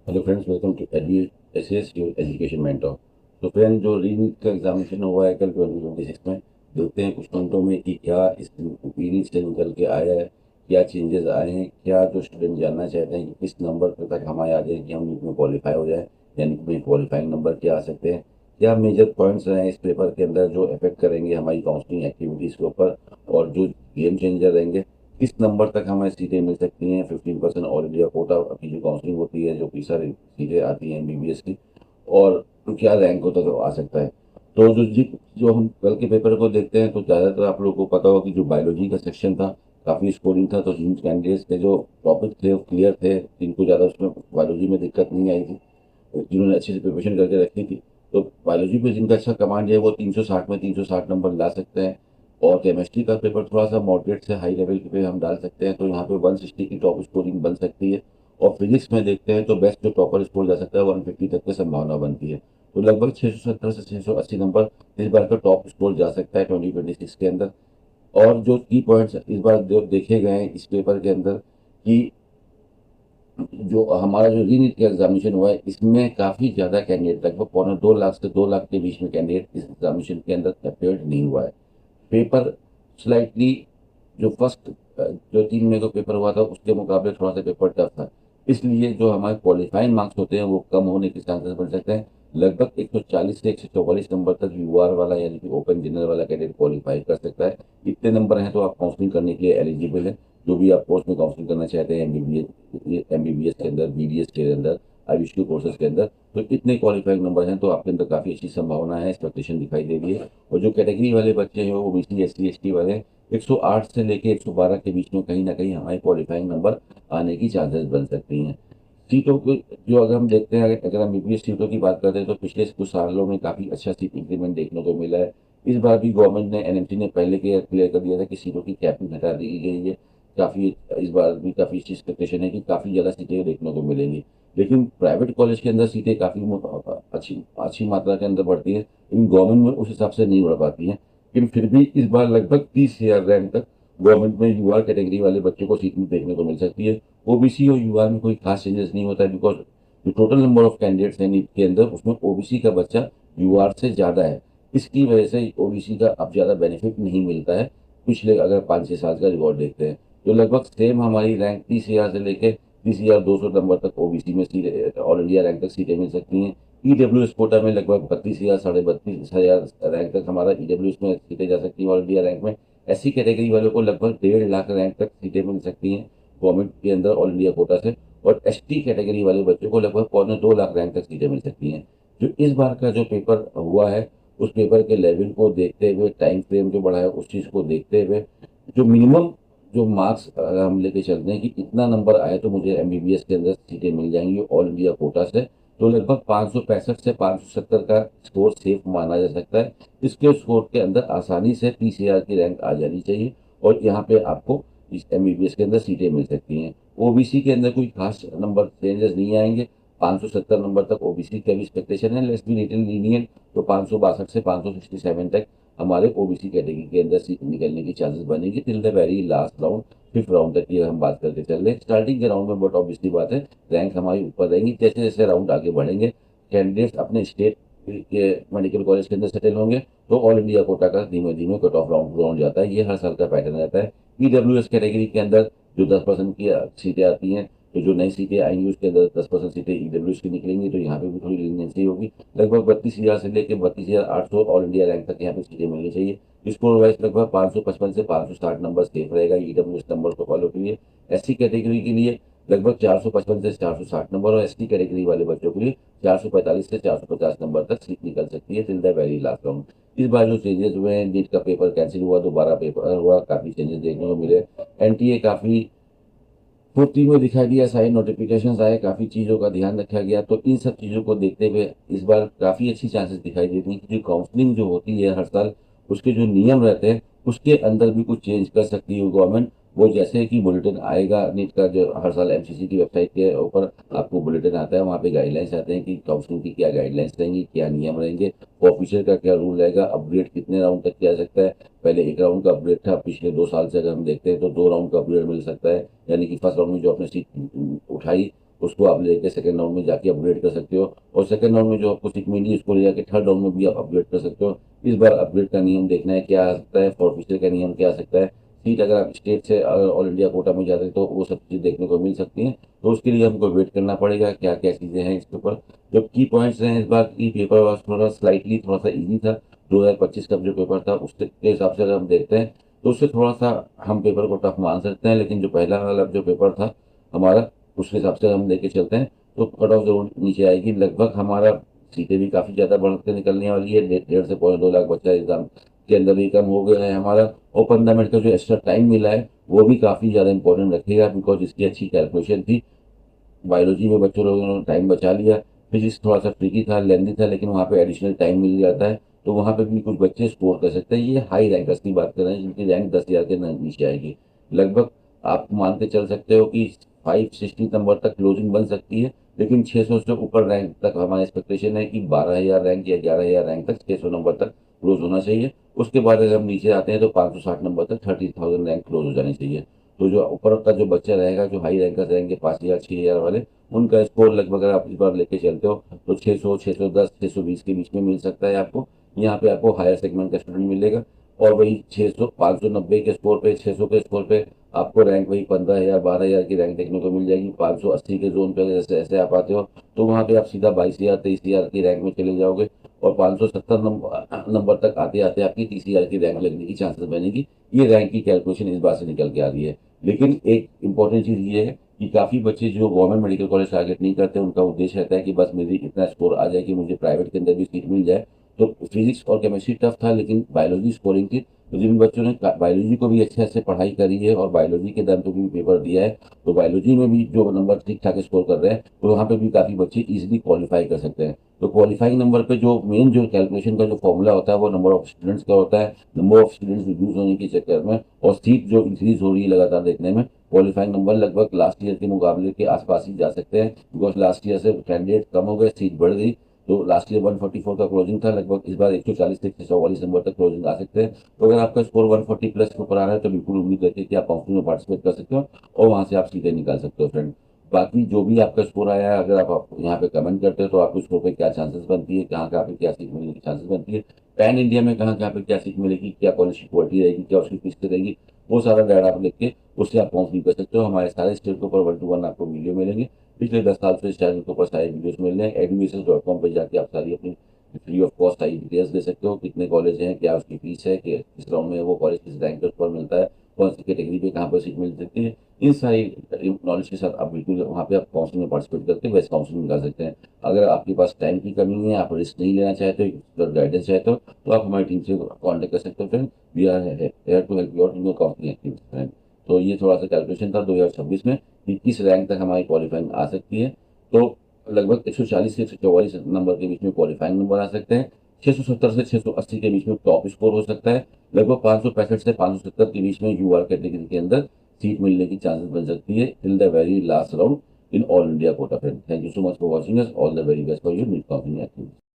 Hello friends, welcome to ace your education mentor. तो friend, जो re NEET का examination हुआ है कल 2026 में, देखते हैं कुछ मिनटों में कि क्या इस रीनीट से निकल के आया है, क्या चेंजेस आए हैं, क्या जो स्टूडेंट जानना चाहते हैं कि किस नंबर तक हमारे आ जाए कि हम नीट में क्वालिफाई हो जाए, यानी कि क्वालिफाइंग नंबर क्या आ सकते हैं, क्या मेजर पॉइंट्स रहे हैं इस पेपर के अंदर जो अफेक्ट करेंगे हमारी काउंसलिंग एक्टिविटीज़ के ऊपर, और जो गेम चेंजर रहेंगे, किस नंबर तक हमें सीटें मिल सकती हैं। 15% ऑल इंडिया कोटा की जो काउंसलिंग होती है, जो कि सारी सीटें आती हैं एमबीबीएस की, और क्या रैंक होता तो आ सकता है। तो जो हम कल के पेपर को देखते हैं तो ज़्यादातर आप लोगों को पता होगा कि जो बायोलॉजी का सेक्शन था काफ़ी स्कोरिंग था, तो जिन कैंडिडेट्स के जो टॉपिक थे वो क्लियर थे, जिनको ज़्यादा उसमें बायोलॉजी में दिक्कत नहीं आई थी, जिन्होंने अच्छे से प्रिपरेशन करके रखी थी, तो बायोलॉजी पे जिनका अच्छा कमांड है वो 360 में 360 नंबर ला सकते हैं। और केमिस्ट्री का पेपर थोड़ा सा मॉडरेट से हाई लेवल पे हम डाल सकते हैं, तो यहाँ पे 160 की टॉप स्कोरिंग बन सकती है। और फिजिक्स में देखते हैं तो बेस्ट जो टॉपर स्कोर जा सकता है 150 तक की संभावना बनती है। तो लगभग 670 से 680 नंबर इस बार का टॉप स्कोर जा सकता है 2026 के अंदर। और जो की पॉइंट्स इस बार जो देखे गए हैं इस पेपर के अंदर, कि जो हमारा जो री नीट का एग्जामिनेशन हुआ है इसमें काफ़ी ज़्यादा कैंडिडेट, लगभग 1.25 लाख से 2 लाख के बीच में कैंडिडेट इस एग्जामिनेशन के अंदर अपेयर्ड नहीं हुआ है। पेपर स्लाइटली, जो फर्स्ट जो 3 मई को पेपर हुआ था उसके मुकाबले थोड़ा सा पेपर टफ था, इसलिए जो हमारे क्वालिफाइंग मार्क्स होते हैं वो कम होने के चांसेस बन सकते हैं। लगभग 140 से 144 नंबर तक यूआर वाला यानी कि ओपन जनरल वाला कैंडिडेट क्वालिफाई कर सकता है। इतने नंबर हैं तो आप काउंसलिंग करने के लिए एलिजिबल है। जो भी आप पोस्ट में काउंसलिंग करना चाहते हैं एमबीबीएस के अंदर, बीडीएस के अंदर, आयुष के कोर्सेज के अंदर, तो इतने क्वालिफाइंग नंबर हैं तो आपके अंदर काफ़ी अच्छी संभावना है, एक्सपेक्टेशन दिखाई दे रही है। और जो कैटेगरी वाले बच्चे हैं वो ओबीसी एससी एसटी वाले, 108 से लेके 112 के बीच में कहीं ना कहीं हमारे क्वालिफाइंग नंबर आने की चांसेस बन सकती हैं। सीटों को जो अगर हम देखते हैं, अगर हम बीपीएस सीटों की बात करते हैं तो पिछले कुछ सालों में काफ़ी अच्छा सीट इंक्रीमेंट देखने को मिला है। इस बार भी गवर्नमेंट ने, एनएमसी ने पहले के क्लियर कर दिया था कि सीटों की कैपिंग हटा दी गई है। काफ़ी इस बार भी काफ़ी अच्छी एक्सपेक्टेशन है कि काफ़ी ज़्यादा सीटें देखने को मिलेंगी। लेकिन प्राइवेट कॉलेज के अंदर सीटें काफ़ी अच्छी अच्छी मात्रा के अंदर बढ़ती है, लेकिन गवर्नमेंट में उस हिसाब से नहीं बढ़ पाती हैं। लेकिन फिर भी इस बार लगभग 30,000 रैंक तक गवर्नमेंट में यूआर कैटेगरी वाले बच्चों को सीट में देखने को मिल सकती है। ओबीसी और यूआर में कोई खास चेंजेस नहीं होता है, बिकॉज जो टोटल नंबर ऑफ कैंडिडेट्स हैं नीट के अंदर उसमें ओबीसी का बच्चा यूआर से ज़्यादा है। इसकी वजह से ओबीसी का अब ज़्यादा बेनिफिट नहीं मिलता है। पिछले अगर 5-6 साल का रिकॉर्ड देखते हैं तो लगभग सेम हमारी रैंक 30,000 से लेकर 30,200 नंबर तक ओबीसी में सीटें, ऑल इंडिया रैंक तक सीटें मिल सकती हैं। ईडब्ल्यूएस कोटा में लगभग 32,000 32,500 रैंक तक हमारा ईडब्ल्यूएस में सीटें जा सकती हैं ऑल इंडिया रैंक में। ऐसी कैटेगरी वालों को लगभग 1.5 लाख रैंक तक सीटें मिल सकती हैं गवर्नमेंट के अंदर ऑल इंडिया कोटा से। और एसटी कैटेगरी वाले बच्चों को लगभग 1.25 लाख रैंक तक सीटें मिल सकती हैं। जो इस बार का जो पेपर हुआ है उस पेपर के लेवल को देखते हुए, टाइम फ्रेम जो बढ़ा है उस चीज़ को देखते हुए, जो मिनिमम जो मार्क्स अगर हम लेके चलते हैं कि इतना नंबर आए तो मुझे एमबीबीएस के अंदर सीटें मिल जाएंगी ऑल इंडिया कोटा से, तो लगभग 565 से 570 का स्कोर सेफ माना जा सकता है। इसके स्कोर के अंदर आसानी से 30,000 की रैंक आ जानी चाहिए, और यहाँ पे आपको इस एमबीबीएस के अंदर सीटें मिल सकती हैं। ओबीसी के अंदर कोई खास नंबर चेंजेस नहीं आएंगे। 570 नंबर तक ओबीसी का भी एक्सपेक्टेशन है, लेट्स बी लिटिल लीनियंट। तो 562 से 567 तक हमारे ओबीसी कैटेगरी के अंदर सीट निकलने की चांसेस बनेगी till the very last round, fifth round तक की हम बात करके चल रहे हैं। स्टार्टिंग के राउंड में बट ऑब्वियसली बात है रैंक हमारी ऊपर रहेंगी। जैसे जैसे राउंड आगे बढ़ेंगे, कैंडिडेट्स अपने स्टेट के मेडिकल कॉलेज के अंदर सेटल होंगे, तो ऑल इंडिया कोटा का धीमे धीमे कट ऑफ राउंड राउंड जाता है। ये हर साल का पैटर्न रहता है। ईडब्ल्यूएस कैटेगरी के अंदर जो 10% की सीटें आती हैं, तो जो नई सीटें आएंगी उसके अंदर 10% सीटें ईडब्ल्यूएस की निकलेंगी, तो यहाँ पे भी थोड़ी लीनियंसी होगी। लगभग 32,000 से लेकर 32,800 ऑल इंडिया रैंक तक यहाँ पे सीटें मिलनी चाहिए। स्कोर वाइज लगभग 555 से 560 नंबर सेफ रहेगा ईडब्ल्यूएस नंबर को फॉलो के लिए। एससी कैटेगरी के लिए लगभग 455 से 460 नंबर, और एसटी कैटेगरी वाले बच्चों के लिए 445 से 450 नंबर तक सीट निकल सकती है till the very last round. इस बार जो चेंजेस हुए हैं, नीट का पेपर कैंसिल हुआ, दोबारा पेपर हुआ, काफी चेंजेस देखने को मिले। एनटीए काफी फुर्ती में दिखाई दिया, सारे नोटिफिकेशंस आए, काफ़ी चीज़ों का ध्यान रखा गया। तो इन सब चीज़ों को देखते हुए इस बार काफ़ी अच्छी चांसेस दिखाई देती हैं कि जो काउंसलिंग जो होती है हर साल, उसके जो नियम रहते हैं उसके अंदर भी कुछ चेंज कर सकती है गवर्नमेंट। वो जैसे कि बुलेटिन आएगा नीट का, जो हर साल एमसीसी की वेबसाइट के ऊपर आपको बुलेटिन आता है, वहाँ पे गाइडलाइंस आते हैं कि काउंसलिंग की क्या गाइडलाइंस रहेंगी, क्या नियम रहेंगे, ऑफिसर का क्या रूल रहेगा, अपग्रेड कितने राउंड तक किया जा सकता है। पहले एक राउंड का अपग्रेड था, पिछले 2 साल से अगर हम देखते हैं तो 2 राउंड का अपग्रेड मिल सकता है। यानी कि फर्स्ट राउंड में जो आपने सीट उठाई उसको आप लेके सेकंड राउंड में जाके अपग्रेड कर सकते हो, और सेकंड राउंड में जो आपको सीट मिली उसको ले जाके थर्ड राउंड में भी आप अपग्रेड कर सकते हो। इस बार अपग्रेड का नियम देखना है क्या आ सकता है, फॉरफिचर का नियम क्या आ सकता है, सीट अगर आप स्टेट से ऑल इंडिया कोटा में जाते हैं तो वो सब चीज़ देखने को मिल सकती हैं। तो उसके लिए हमको वेट करना पड़ेगा क्या क्या चीज़ें हैं इसके ऊपर। जो की पॉइंट्स हैं इस बार की पेपर वाज थोड़ा सा ईजी था। 2025 का जो पेपर था उसके हिसाब से अगर हम देखते हैं तो उससे थोड़ा सा हम पेपर को टफ मान सकते हैं, लेकिन जो पहला वाला जो पेपर था हमारा, उसके हिसाब से हम लेके चलते हैं तो कट ऑफ जरूर नीचे आएगी। लगभग हमारा सीटें भी काफ़ी ज़्यादा बढ़ के निकलने वाली है। 1.5 से 2 लाख बच्चा एग्जाम के अंदर भी कम हो गया है हमारा। और 15 मिनट का जो एक्स्ट्रा टाइम मिला है वो भी काफ़ी ज़्यादा इंपॉर्टेंट रखेगा, बिकॉज इसकी अच्छी कैलकुलेशन थी। बायोलॉजी में बच्चों लोगों ने टाइम बचा लिया। फिजिक्स थोड़ा सा ट्रिकी था, लेंदी था, लेकिन वहाँ पे एडिशनल टाइम मिल जाता है तो वहाँ पे भी कुछ बच्चे स्कोर कर सकते हैं। ये हाई रैंकर्स की बात कर रहे हैं जिनकी रैंक 10,000 के नीचे आएगी। लगभग आप मान के चल सकते हो कि 560 नंबर तक क्लोजिंग बन सकती है, लेकिन 600 से ऊपर रैंक तक हमारी एक्सपेक्टेशन है कि 12,000 रैंक या 11,000 रैंक तक 600 नंबर तक क्लोज होना चाहिए। उसके बाद अगर हम नीचे आते हैं तो 560 नंबर तक 30,000 रैंक क्लोज हो जानी चाहिए। तो जो ऊपर का जो बच्चा रहेगा, जो हाई रैंकर्स रहेंगे 5,000 6,000 वाले, उनका स्कोर लगभग अगर आप इस बार लेके चलते हो तो 600 610 620 के बीच में मिल सकता है आपको। यहाँ पे आपको हायर सेगमेंट का स्टूडेंट मिलेगा। और वही 600 590 के स्कोर पे, 600 के स्कोर पे आपको रैंक वही 15,000 12,000 की रैंक देखने को मिल जाएगी। 580 के जोन पे जैसे ऐसे आप आते हो तो वहाँ पे आप सीधा 22,000 23,000 की रैंक में चले जाओगे। और 570 नंबर तक आते आते आपकी 30,000 की रैंक लगने की चांसेस बनेगी। ये रैंक की कैलकुलेशन इस बार से निकल के आ रही है। लेकिन एक इंपॉर्टेंट चीज़ ये है कि काफ़ी बच्चे जो गवर्नमेंट मेडिकल कॉलेज टारगेट नहीं करते, उनका उद्देश्य रहता है कि बस मेरी इतना स्कोर आ जाए कि मुझे प्राइवेट के अंदर भी सीट मिल जाए। तो फिजिक्स और केमिस्ट्री टफ था, लेकिन बायोलॉजी स्कोरिंग थी। तो जिन बच्चों ने बायोलॉजी को भी अच्छे से पढ़ाई करी है और बायोलॉजी के दम पे भी पेपर दिया है, तो बायोलॉजी में भी जो नंबर ठीक ठाक स्कोर कर रहे हैं तो वहाँ पे भी काफ़ी बच्चे इजीली क्वालिफाई कर सकते हैं। तो क्वालिफाइंग नंबर पे जो मेन जो कैलकुलेशन का जो फॉर्मूला होता है वो नंबर ऑफ स्टूडेंट्स का होता है। नंबर ऑफ स्टूडेंट्स रिड्यूस होने के चक्कर में और सीट जो इंक्रीज हो रही है लगातार देखने में, क्वालिफाइंग नंबर लगभग लास्ट ईयर के मुकाबले के आसपास ही जा सकते हैं, बिकॉज लास्ट ईयर से कैंडिडेट कम हो गए, सीट बढ़ गई। तो लास्ट ईयर 144 का क्लोजिंग था, लगभग इस बार 140 से 144 नंबर तक क्लोजिंग आ सकते हैं। तो अगर आपका स्कोर 140 प्लस के ऊपर आ रहा है तो बिल्कुल उम्मीद करके कि आप काउंसलिंग में पार्टिसिपेट कर सकते हो और वहाँ से आप सीटें निकाल सकते हो फ्रेंड। बाकी जो भी आपका स्कोर आया है, अगर आप यहाँ पे कमेंट करते हो तो आपके स्कोर पे क्या चांसेस बनती है, कहाँ कहाँ पे क्या सीट मिलने की चांसेस बनती है, पैन इंडिया में कहाँ कहाँ पे क्या सीट मिलेगी, क्या कॉलेज की क्वालिटी रहेगी, क्या उसकी फीस रहेगी, वो सारा डाटा आप लिख के उससे आप काउंसलिंग कर सकते हो। हमारे सारे स्टेट के ऊपर 1-to-1 आपको वीडियो मिलेंगे। पिछले 10 साल से इस चैनल के ऊपर सारे वीडियोस मिल रहे हैं। edubasis.com पर जाके आप सारी अपनी फ्री ऑफ कॉस्ट सारी डिटेल्स दे सकते हो, कितने कॉलेज हैं, क्या उसकी फीस है, कि किस राउंड में वो कॉलेज किस रैंक पर मिलता है, कौन सी कैटेगरी पे कहाँ पर सीट मिल सकती है। इन सारी नॉलेज के साथ आप बिल्कुल वहाँ पे आप काउंसलिंग में पार्टिसिपेट करके बेस्ट काउंसलिंग निकाल सकते हैं। अगर आपके पास टाइम की कमी है, आप रिस्क नहीं लेना चाहते हो, गाइडेंस चाहते हो, तो आप हमारी टीम से कॉन्टेक्ट कर सकते हो friend. We are here to help you out in your counselling activities friend. तो ये थोड़ा सा कैलकुलेशन था 2026 में कि किस रैंक तक हमारी क्वालिफाइंग आ सकती है। तो लगभग 140 से 144 नंबर के बीच में क्वालिफाइंग नंबर आ सकते हैं। 670 से 680 के बीच में टॉप स्कोर हो सकता है। लगभग 565 से 570 के बीच में यूआर कैटेगरी के अंदर सीट मिलने की चांसेस बन सकती है till the very last round in all India quota friend. Thank you so much for watching us. All the very best for your NEET counselling activities.